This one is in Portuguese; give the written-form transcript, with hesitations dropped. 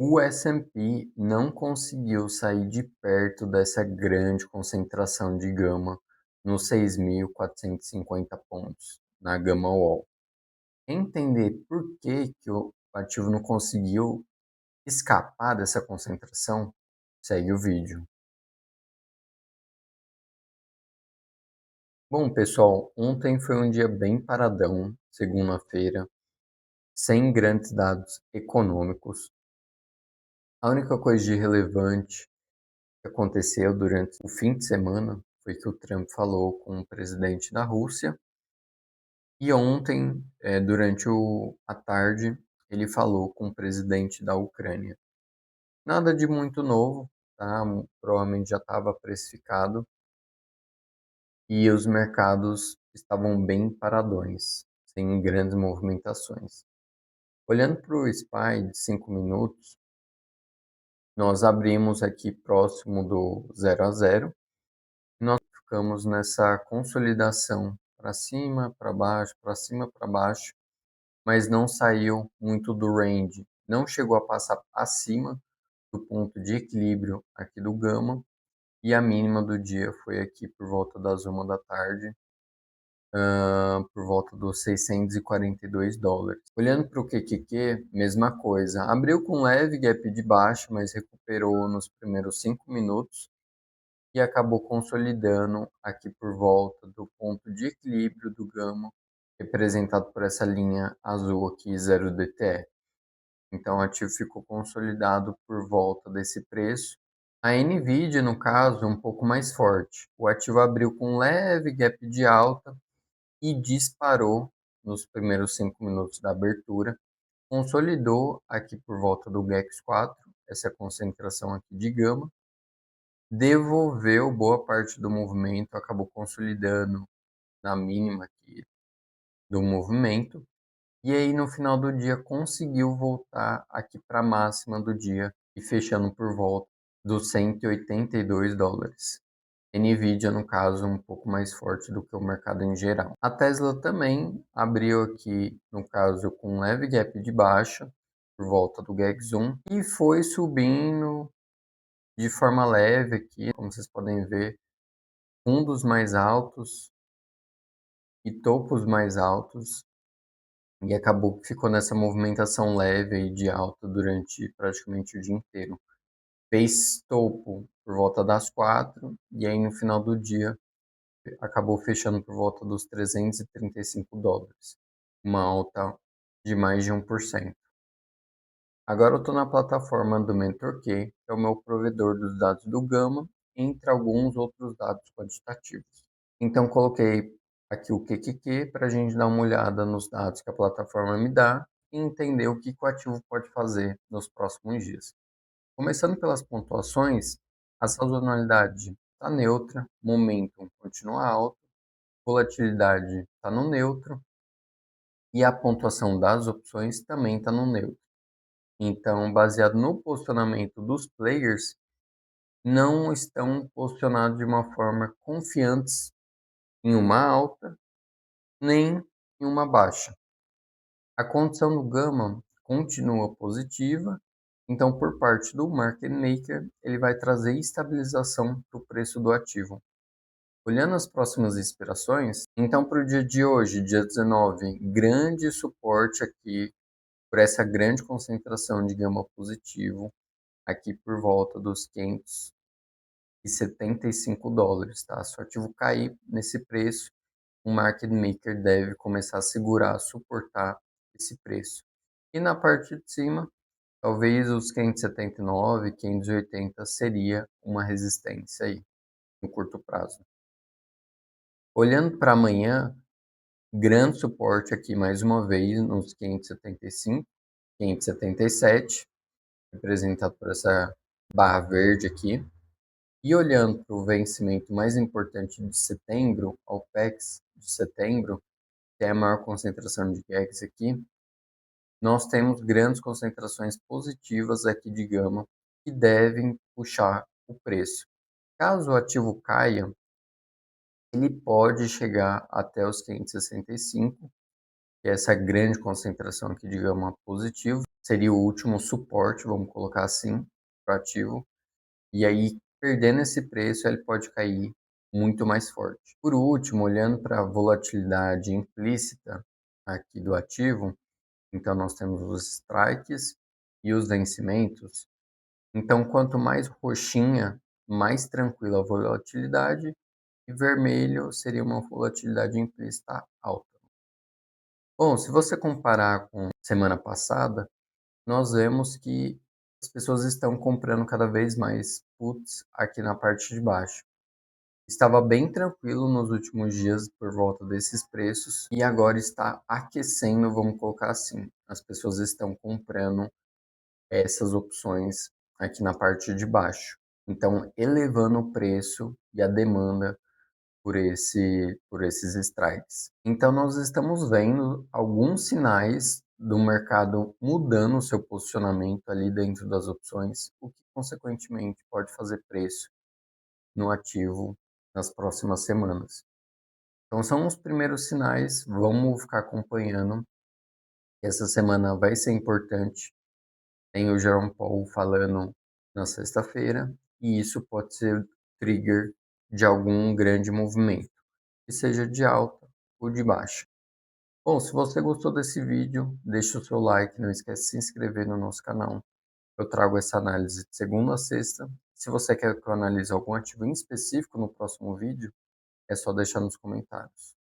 O S&P não conseguiu sair de perto dessa grande concentração de gama nos 6.450 pontos na gama Wall. Entender por que o ativo não conseguiu escapar dessa concentração, segue o vídeo. Bom, pessoal, ontem foi um dia bem paradão, segunda-feira, sem grandes dados econômicos. A única coisa de relevante que aconteceu durante o fim de semana foi que o Trump falou com o presidente da Rússia e ontem, durante a tarde, ele falou com o presidente da Ucrânia. Nada de muito novo, tá? Provavelmente já estava precificado e os mercados estavam bem paradões, sem grandes movimentações. Olhando para o SPY de 5 minutos, nós abrimos aqui próximo do 0 a 0. Nós ficamos nessa consolidação para cima, para baixo, para cima, para baixo, mas não saiu muito do range. Não chegou a passar acima do ponto de equilíbrio aqui do gama, e a mínima do dia foi aqui por volta das 1 da tarde, por volta dos $642. Olhando para o QQQ, mesma coisa. Abriu com leve gap de baixa, mas recuperou nos primeiros 5 minutos e acabou consolidando aqui por volta do ponto de equilíbrio do gama, representado por essa linha azul aqui, 0 DTE. Então o ativo ficou consolidado por volta desse preço. A Nvidia, no caso, um pouco mais forte. O ativo abriu com um leve gap de alta e disparou nos primeiros 5 minutos da abertura. Consolidou aqui por volta do GEX4, essa concentração aqui de gama. Devolveu boa parte do movimento, acabou consolidando na mínima aqui do movimento. E aí no final do dia conseguiu voltar aqui para a máxima do dia e fechando por volta dos $182. Nvidia, no caso, um pouco mais forte do que o mercado em geral. A Tesla também abriu aqui, no caso, com um leve gap de baixa, por volta do GEX1, e foi subindo de forma leve aqui, como vocês podem ver, fundos mais altos e topos mais altos, e acabou que ficou nessa movimentação leve aí de alta durante praticamente o dia inteiro. Fez topo por volta das 4 e aí no final do dia acabou fechando por volta dos $335, uma alta de mais de 1%. Agora eu estou na plataforma do MentorQ, que é o meu provedor dos dados do Gama, entre alguns outros dados quantitativos. Então coloquei aqui o QQQ para a gente dar uma olhada nos dados que a plataforma me dá e entender o que o ativo pode fazer nos próximos dias. Começando pelas pontuações, a sazonalidade está neutra, momentum continua alto, volatilidade está no neutro e a pontuação das opções também está no neutro. Então, baseado no posicionamento dos players, não estão posicionados de uma forma confiantes em uma alta nem em uma baixa. A condição do gama continua positiva, então por parte do market maker ele vai trazer estabilização para o preço do ativo. Olhando as próximas inspirações, então para o dia de hoje, dia 19, grande suporte aqui por essa grande concentração de gama positivo, aqui por volta dos $575, tá? Se o ativo cair nesse preço, o market maker deve começar a segurar, suportar esse preço. E na parte de cima, talvez os 579, 580 seria uma resistência aí no curto prazo. Olhando para amanhã, grande suporte aqui mais uma vez nos 575, 577, representado por essa barra verde aqui. E olhando para o vencimento mais importante de setembro, ao PEX de setembro, que é a maior concentração de GEX aqui, nós temos grandes concentrações positivas aqui de gama que devem puxar o preço. Caso o ativo caia, ele pode chegar até os 565, que é essa grande concentração aqui de gama positivo, seria o último suporte, vamos colocar assim, para o ativo. E aí, perdendo esse preço, ele pode cair muito mais forte. Por último, olhando para a volatilidade implícita aqui do ativo, então nós temos os strikes e os vencimentos. Então, quanto mais roxinha, mais tranquila a volatilidade, e vermelho seria uma volatilidade implícita alta. Bom, se você comparar com semana passada, nós vemos que as pessoas estão comprando cada vez mais puts aqui na parte de baixo. Estava bem tranquilo nos últimos dias por volta desses preços e agora está aquecendo, vamos colocar assim. As pessoas estão comprando essas opções aqui na parte de baixo. Então, elevando o preço e a demanda por esses strikes. Então, nós estamos vendo alguns sinais do mercado mudando o seu posicionamento ali dentro das opções, o que consequentemente pode fazer preço no ativo nas próximas semanas. Então, são os primeiros sinais, vamos ficar acompanhando. Essa semana vai ser importante. Tem o Jerome Powell falando na sexta-feira, e isso pode ser trigger de algum grande movimento, que seja de alta ou de baixa. Bom, se você gostou desse vídeo, deixa o seu like, não esquece de se inscrever no nosso canal. Eu trago essa análise de segunda a sexta. Se você quer que eu analise algum ativo em específico no próximo vídeo, é só deixar nos comentários.